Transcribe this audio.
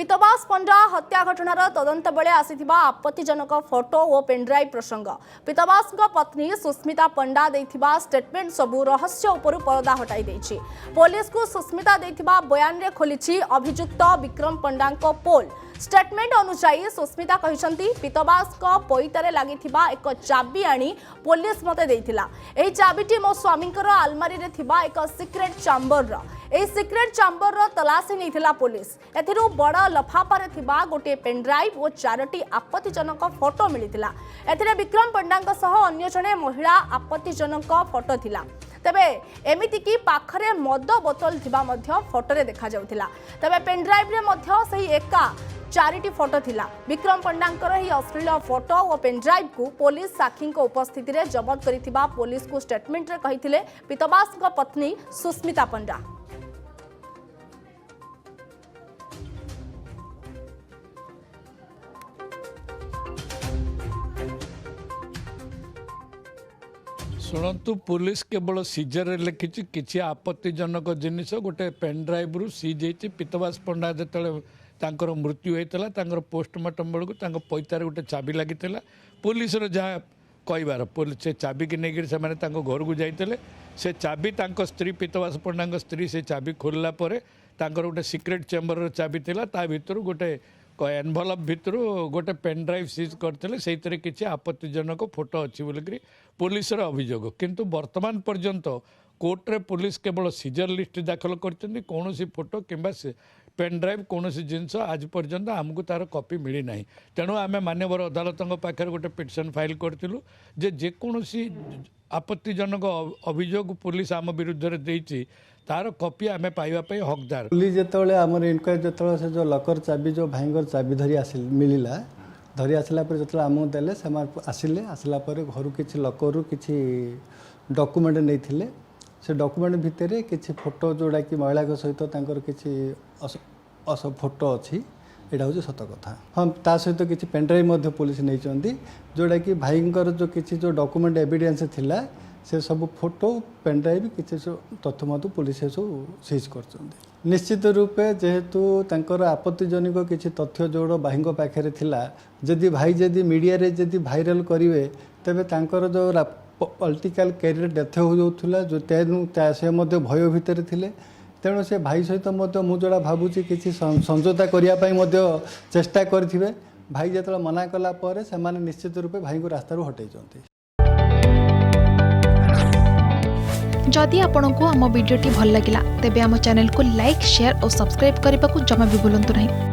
पीतबास पंडा हत्या घटनार तदंत बेले आसीथिबा आपत्तिजनक फोटो और पेनड्राइव प्रसंग पीतबास पत्नी सुस्मिता पंडा देथिबा स्टेटमेंट सबु रहस्य उपरु पर्दा हटाई देछि। पुलिस को सुस्मिता देथिबा बयान रे खोलिछि अभियुक्त विक्रम पंडा पोल। स्टेटमेंट अनुसार सुस्मिता कहते पीतबास पैतारे लगी एक चाबी आनी पुलिस मते देथिला। एही चाबीटी मो स्वामी आलमारी रे थिबा एक सिक्रेट चैम्बर ए सिक्रेट चैम्बर तलाशी नहीं पुलिस। एथिरु बड़ लफाफारे थिबा गोटे पेनड्राइव और 4टी आपत्तिजनक फोटो मिलिथिला। एथिरे विक्रम पंडा सह अन्य जने महिला आपत्तिजनक फोटो थिला। तेबे एमिति की पाखरे मद बोतल थिबा मध्य फोटोरे देखा जाउथिला। तेबे पेनड्राइव रे मध्य सही एका 4टी फोटो थिला। विक्रम पंडांकर ही अश्लील फोटो और पेनड्राइव को पुलिस साक्षी उपस्थिति रे जबत करिथिबा पुलिस को स्टेटमेंट रे कहिथिले पीतबास पत्नी सुस्मिता पंडा। शुणु पुलिस केवल सीजर लिखी किसी आपत्तिजनक जिनिस गोटे पेनड्राइव रु सीज होती पीतबास पंडा जो मृत्यु होता पोस्टमार्टम बेलू पैतार गोटे चाबी लगी पुलिस जहाँ कहबार पुलिस से चाबी की नहीं से घर को जाते से चाबी स्त्री पीतबास पंडा स्त्री से चाबी खोलला गोटे सिक्रेट चेम्बर चाबी था भीतर गोटे एनभलप भितर गोटे पेनड्राइव सीज करते से किसी आपत्तिजनक फोटो अच्छी बोलिक पुलिस अभियोग किंतु वर्तमान पर्यंत कोर्ट रे पुलिस केवल सीजर लिस्ट दाखल कर कौन फोटो कि पेनड्राइव कौन जिनस आज पर्यंत आमको तार कॉपी मिली ना। तेणु आम मानवर अदालत पाखे गोटे पिटिशन फाइल करूँ जेकोसी आपत्तिजनक अभियोग पुलिस आम विरुद्ध में तार कॉपी आम पाइबापी हकदार। पुलिस जिते आम इनक्वारी जो से जो लकर चाबी जो भाई चाबी मिलला धरी आसला जो आमको देले आसिले आसला घर किसी लकर किसी डॉक्यूमेंट नहीं से डॉक्यूमेंट भितर किसी फोटो जोड़ा कि महिला सहित किसी फोटो अच्छी यहाँ हूँ सत कथा। हाँ ता सहित किसी पेनड्राइव पुलिस नहीं जोड़ा कि भाई जो किसी जो डॉक्यूमेंट एविडेंस थिला से सब फोटो पेनड्राइव किसी तथ्य मत पुलिस सब सीज कर। निश्चित रूपे जेहेतु तांकर आपत्तिजनक किसी तथ्य जोड़ भाई पाखे थिला जदि भाई जदि मीडिया रे जदि भाइराल करेंगे तेरे तांकर जो पॉलिटिकल कैरियर डेथ हो जाऊला जो तेणु से भय भितर थिले तेणु से भाई सहित मु जोड़ा भावुची किसी समझौता करने चेष्टा करेंगे भाई जो मना कला से निश्चित रूपे भाई को रास्तारू हटाई। जदि आपंक आम भिडी भल लगा तेब आम चैनल को लाइक शेयर और सब्सक्राइब करने को जमा भी भूलु नहीं।